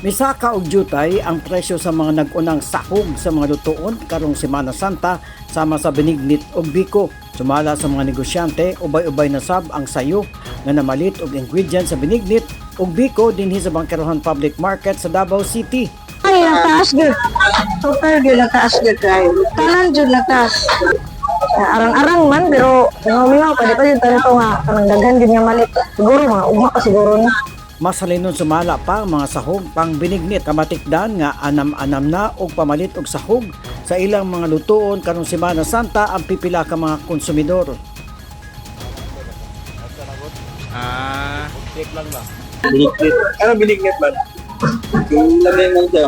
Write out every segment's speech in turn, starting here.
Misaka og jutay ang presyo sa mga nag-unang sahog sa mga lutuon karong Semana Santa sama sa Benignit ug Biko. Sumala sa mga negosyante, ubay-ubay na sab ang sayo nga namalit og ingredients sa Benignit ug Biko dinhi sa Bangkerohan Public Market sa Davao City. Ay, nagtaas gyud. Super gyud nagtaas gyud kayo. Tanan gyud nagtaas. Arang-arang man pero mingaw pa di pa yun tanito nga kanang daghan gyud nga malit. Siguro mga ugma pa siguro ni. Mas halinon sumala pa ang mga sahog pang Benignit. Kamatikdan nga anam-anam na og pamalit og sahog sa ilang mga lutuon karong Semana Santa ang pipila ka mga konsumidor. Cake lang ba? Binignit. Ano binignit ba? Yung lagay lang siya.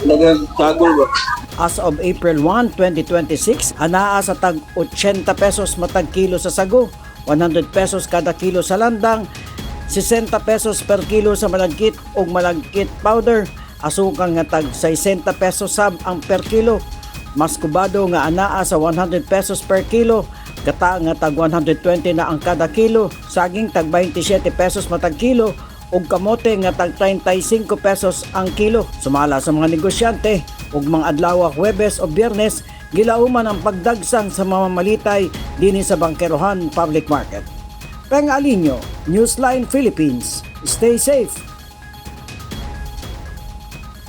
Lagay sagol ba? As of April 1, 2026, anaa sa tag 80 pesos matag kilo sa sago, 100 pesos kada kilo sa landang, 60 pesos per kilo sa malagkit ug malagkit powder, asukal nga tag 60 pesos sab ang per kilo. Mas kubado nga anaa sa 100 pesos per kilo, gata nga tag 120 na ang kada kilo, saging tag 27 pesos matag kilo, ug kamote nga tag 35 pesos ang kilo. Sumala sa mga negosyante, ug mga adlaw Huwebes o Biyernes, gilauman ang pagdagsang sa mamamalitay dinhi sa Bangkerohan Public Market. Peng Alinyo, Newsline Philippines. Stay safe!